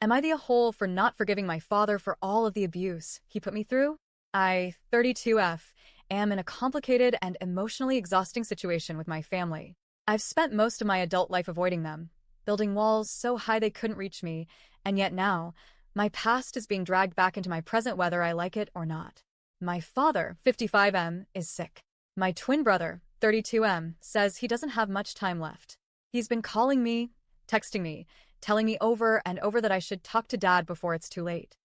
Am I the a-hole for not forgiving my father for all of the abuse he put me through? I, 32F, am in a complicated and emotionally exhausting situation with my family. I've spent most of my adult life avoiding them, building walls so high they couldn't reach me, and yet now, my past is being dragged back into my present whether I like it or not. My father, 55M, is sick. My twin brother, 32M, says he doesn't have much time left. He's been calling me, texting me, telling me over and over that I should talk to Dad before it's too late.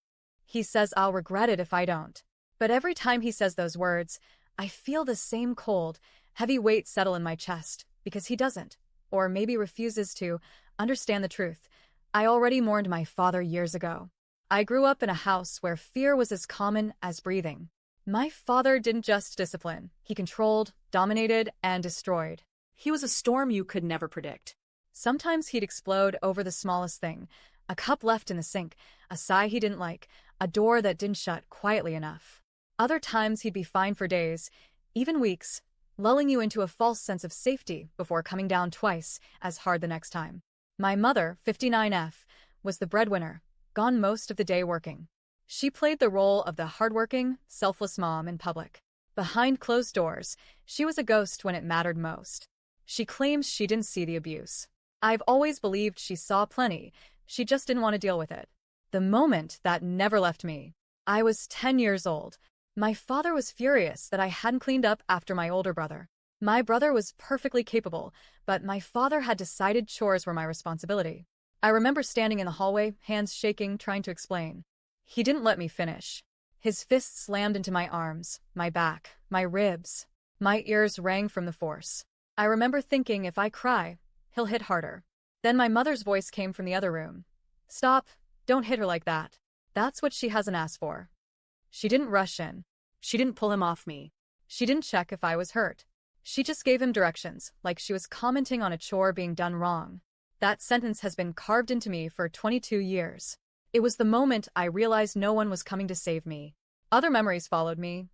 He says I'll regret it if I don't. But every time he says those words, I feel the same cold, heavy weight settle in my chest, because he doesn't, or maybe refuses to, understand the truth. I already mourned my father years ago. I grew up in a house where fear was as common as breathing. My father didn't just discipline, he controlled, dominated, and destroyed. He was a storm you could never predict. Sometimes he'd explode over the smallest thing, a cup left in the sink, a sigh he didn't like, a door that didn't shut quietly enough. Other times he'd be fine for days, even weeks, lulling you into a false sense of safety before coming down twice as hard the next time. My mother, 59F, was the breadwinner, gone most of the day working. She played the role of the hardworking, selfless mom in public. Behind closed doors, she was a ghost when it mattered most. She claims she didn't see the abuse. I've always believed she saw plenty, she just didn't want to deal with it. The moment that never left me. I was 10 years old. My father was furious that I hadn't cleaned up after my older brother. My brother was perfectly capable, but my father had decided chores were my responsibility. I remember standing in the hallway, hands shaking, trying to explain. He didn't let me finish. His fists slammed into my arms, my back, my ribs. My ears rang from the force. I remember thinking if I cry, he'll hit harder. Then my mother's voice came from the other room. Stop, don't hit her like that. That's what she hasn't asked for. She didn't rush in. She didn't pull him off me. She didn't check if I was hurt. She just gave him directions, like she was commenting on a chore being done wrong. That sentence has been carved into me for 22 years. It was the moment I realized no one was coming to save me. Other memories followed me,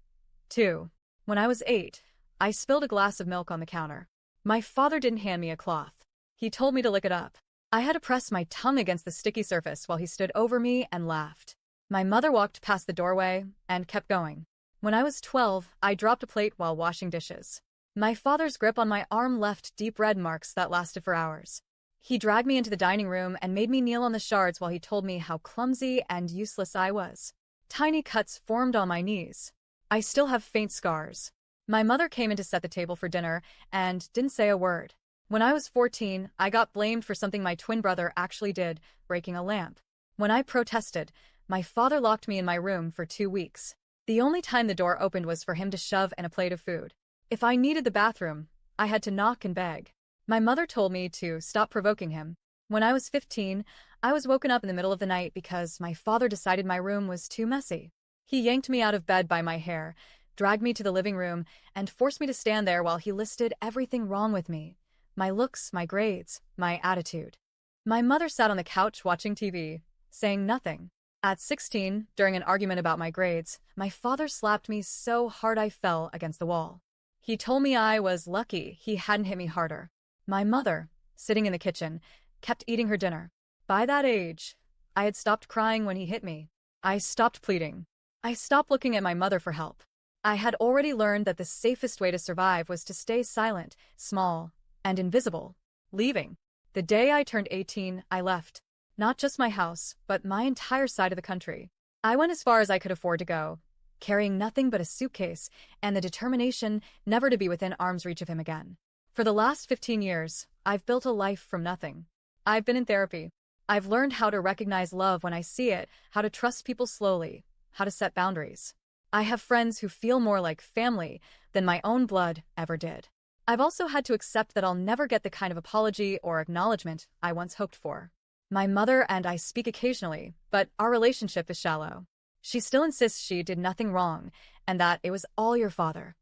too. When I was 8, I spilled a glass of milk on the counter. My father didn't hand me a cloth. He told me to lick it up. I had to press my tongue against the sticky surface while he stood over me and laughed. My mother walked past the doorway and kept going. When I was 12, I dropped a plate while washing dishes. My father's grip on my arm left deep red marks that lasted for hours. He dragged me into the dining room and made me kneel on the shards while he told me how clumsy and useless I was. Tiny cuts formed on my knees. I still have faint scars. My mother came in to set the table for dinner and didn't say a word. When I was 14, I got blamed for something my twin brother actually did, breaking a lamp. When I protested, my father locked me in my room for 2 weeks. The only time the door opened was for him to shove in a plate of food. If I needed the bathroom, I had to knock and beg. My mother told me to stop provoking him. When I was 15, I was woken up in the middle of the night because my father decided my room was too messy. He yanked me out of bed by my hair, dragged me to the living room, and forced me to stand there while he listed everything wrong with me. My looks, my grades, my attitude. My mother sat on the couch watching TV, saying nothing. At 16, during an argument about my grades, my father slapped me so hard I fell against the wall. He told me I was lucky he hadn't hit me harder. My mother, sitting in the kitchen, kept eating her dinner. By that age, I had stopped crying when he hit me. I stopped pleading. I stopped looking at my mother for help. I had already learned that the safest way to survive was to stay silent, small, and invisible. Leaving. The day I turned 18, I left. Not just my house, but my entire side of the country. I went as far as I could afford to go, carrying nothing but a suitcase and the determination never to be within arm's reach of him again. For the last 15 years, I've built a life from nothing. I've been in therapy. I've learned how to recognize love when I see it, how to trust people slowly, how to set boundaries. I have friends who feel more like family than my own blood ever did. I've also had to accept that I'll never get the kind of apology or acknowledgement I once hoped for. My mother and I speak occasionally, but our relationship is shallow. She still insists she did nothing wrong and that it was all your father.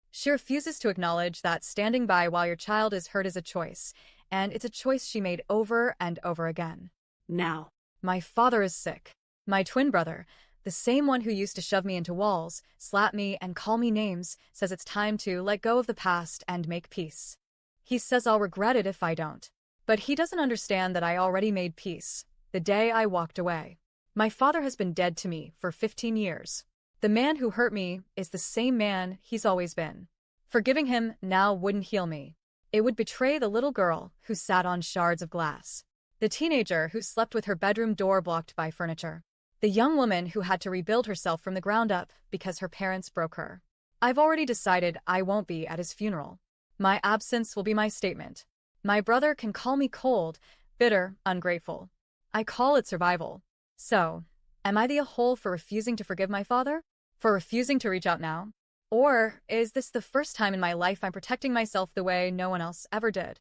She refuses to acknowledge that standing by while your child is hurt is a choice, and it's a choice she made over and over again. Now. My father is sick. My twin brother, the same one who used to shove me into walls, slap me, and call me names, says it's time to let go of the past and make peace. He says I'll regret it if I don't. But he doesn't understand that I already made peace, the day I walked away. My father has been dead to me for 15 years. The man who hurt me is the same man he's always been. Forgiving him now wouldn't heal me. It would betray the little girl who sat on shards of glass, the teenager who slept with her bedroom door blocked by furniture, the young woman who had to rebuild herself from the ground up because her parents broke her. I've already decided I won't be at his funeral. My absence will be my statement. My brother can call me cold, bitter, ungrateful. I call it survival. So, am I the a-hole for refusing to forgive my father? For refusing to reach out now? Or is this the first time in my life I'm protecting myself the way no one else ever did?